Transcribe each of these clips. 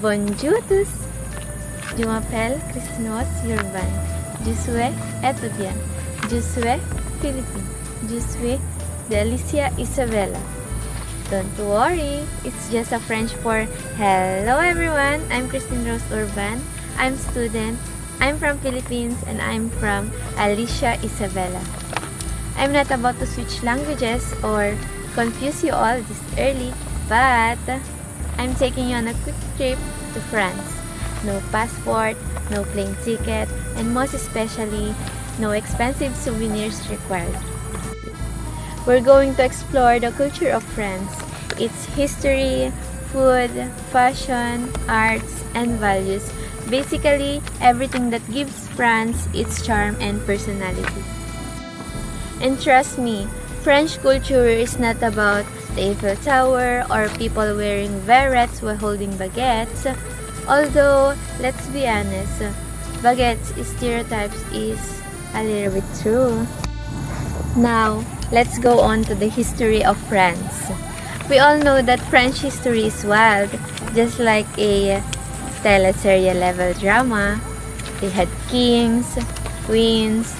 Bonjour tous! Je m'appelle Christinos Urban. Je suis étudiant. Je suis Philippine. Je suis Delicia Isabella. Don't worry, it's just a French for hello everyone. I'm Christine Rose Urban. I'm student. I'm from Philippines and I'm from Alicia Isabella. I'm not about to switch languages or confuse you all this early, but I'm taking you on a quick trip to France. No passport, no plane ticket, and most especially, no expensive souvenirs required. We're going to explore the culture of France, its history, food, fashion, arts, and values. Basically, everything that gives France its charm and personality. And trust me, French culture is not about the Eiffel Tower or people wearing berets while holding baguettes. Although, let's be honest, baguettes stereotypes is a little bit true. Now, let's go on to the history of France. We all know that French history is wild, just like a teleserye level drama. They had kings, queens,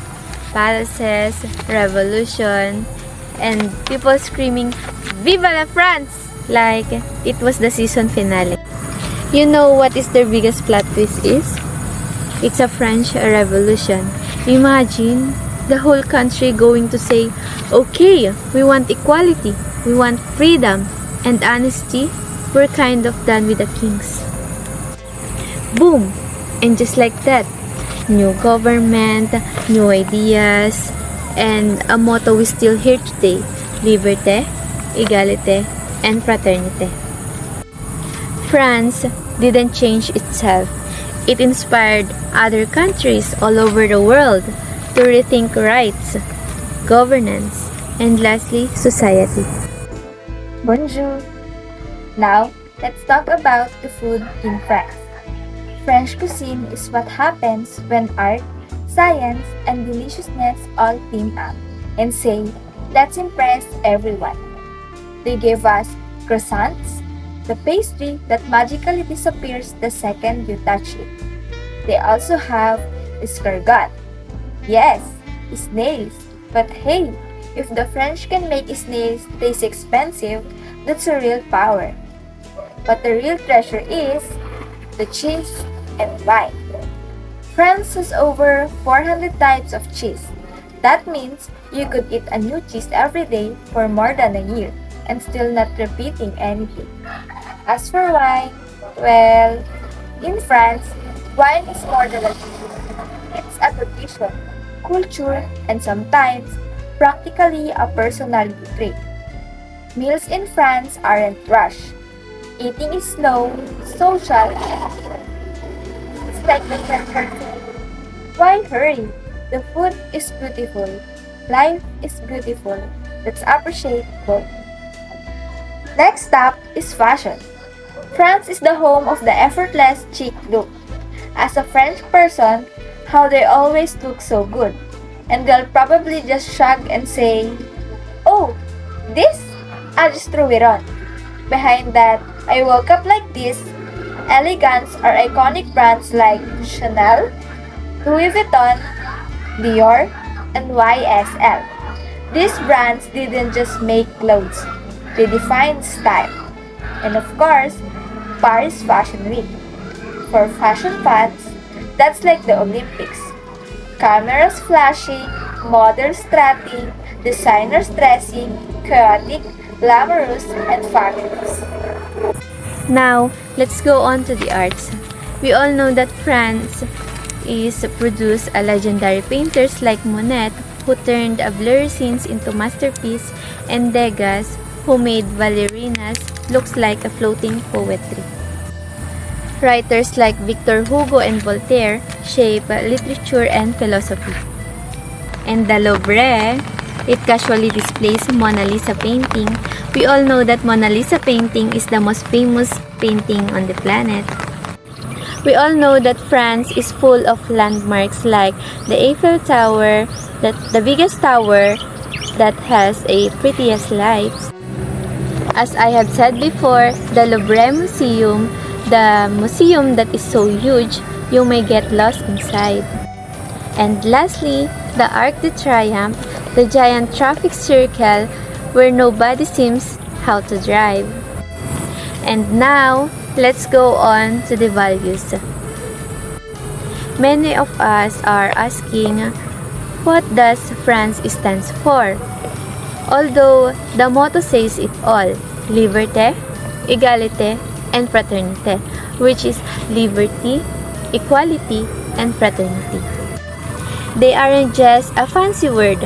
palaces, revolution, and people screaming, "Viva la France!" like it was the season finale. You know what is their biggest plot twist is? It's a French Revolution. Imagine the whole country going to say, "Okay, we want equality, we want freedom, and honesty. We're kind of done with the kings." Boom! And just like that, new government, new ideas, and a motto we still hear today: liberté, égalité, and fraternité. France didn't change itself. It inspired other countries all over the world to rethink rights, governance, and lastly, society. Bonjour! Now, let's talk about the food in France. French cuisine is what happens when art, science, and deliciousness all team up and say, "Let's impress everyone." They gave us croissants, the pastry that magically disappears the second you touch it. They also have escargot. Yes, snails. But hey, if the French can make snails taste expensive, that's a real power. But the real treasure is the cheese and wine. France has over 400 types of cheese. That means you could eat a new cheese every day for more than a year and still not repeating anything. As for wine, well, in France, wine is more than a drink. It's a tradition, culture, and sometimes practically a personality trait. Meals in France aren't rushed. Eating is slow, social, and it's like the French say, "Why hurry? The food is beautiful. Life is beautiful. Let's appreciate both." Next up is fashion. France is the home of the effortless chic look. As a French person, how they always look so good. And they'll probably just shrug and say, "Oh, this? I'll just throw it on." Behind that, "I woke up like this." Elegance are iconic brands like Chanel, Louis Vuitton, Dior, and YSL. These brands didn't just make clothes, they defined style. And of course, Paris Fashion Week. For fashion fans, that's like the Olympics. Cameras flashing, models strutting, designers dressing, chaotic, glamorous, and fabulous. Now, let's go on to the arts. We all know that France is produced a legendary painters like Monet, who turned a blurry scenes into masterpiece, and Degas, who made ballerinas looks like a floating poetry. Writers like Victor Hugo and Voltaire shape literature and philosophy. And the Louvre, it casually displays Mona Lisa painting. We all know that Mona Lisa painting is the most famous painting on the planet. We all know that France is full of landmarks like the Eiffel Tower, the biggest tower that has a prettiest lights. As I have said before, the Louvre Museum the museum that is so huge you may get lost inside. And lastly, the Arc de Triomphe, the giant traffic circle where nobody seems how to drive. And now, let's go on to the values. Many of us are asking, what does France stands for? Although the motto says it all, liberté, égalité, and fraternité, which is liberty, equality, and fraternity. They aren't just a fancy word,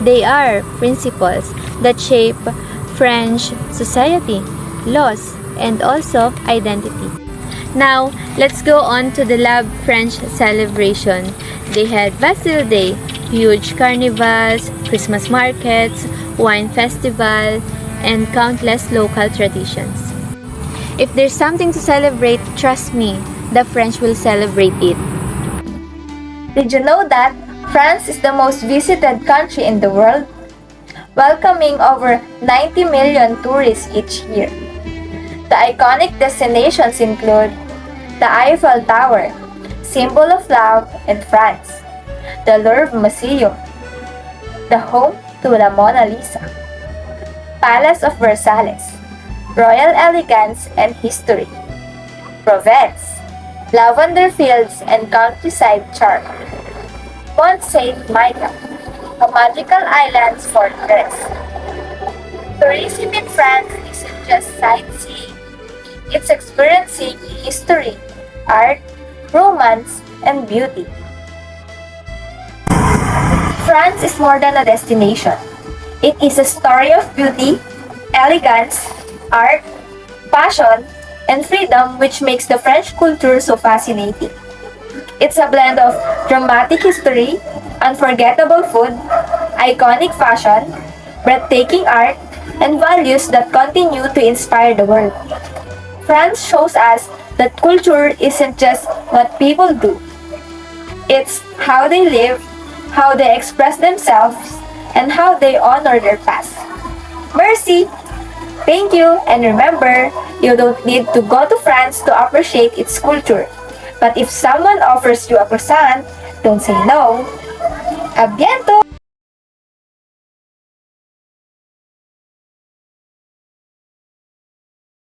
they are principles that shape French society, laws, and also identity. Now, let's go on to the Lab French celebration. They had Bastille Day, huge carnivals, Christmas markets, wine festival, and countless local traditions. If there's something to celebrate, trust me, the French will celebrate it. Did you know that France is the most visited country in the world, welcoming over 90 million tourists each year? The iconic destinations include the Eiffel Tower, symbol of love in France, the Louvre Museum, the home to the Mona Lisa, Palace of Versailles, royal elegance and history, Provence, lavender fields and countryside charm, Mont Saint-Michel, a magical island fortress. Tourism in France isn't just sightseeing, it's experiencing history, art, romance, and beauty. France is more than a destination. It is a story of beauty, elegance, art, passion, and freedom which makes the French culture so fascinating. It's a blend of dramatic history, unforgettable food, iconic fashion, breathtaking art, and values that continue to inspire the world. France shows us that culture isn't just what people do. It's how they live, how they express themselves, and how they honor their past. Merci! Thank you, and remember, you don't need to go to France to appreciate its culture. But if someone offers you a croissant, don't say no. A bientôt!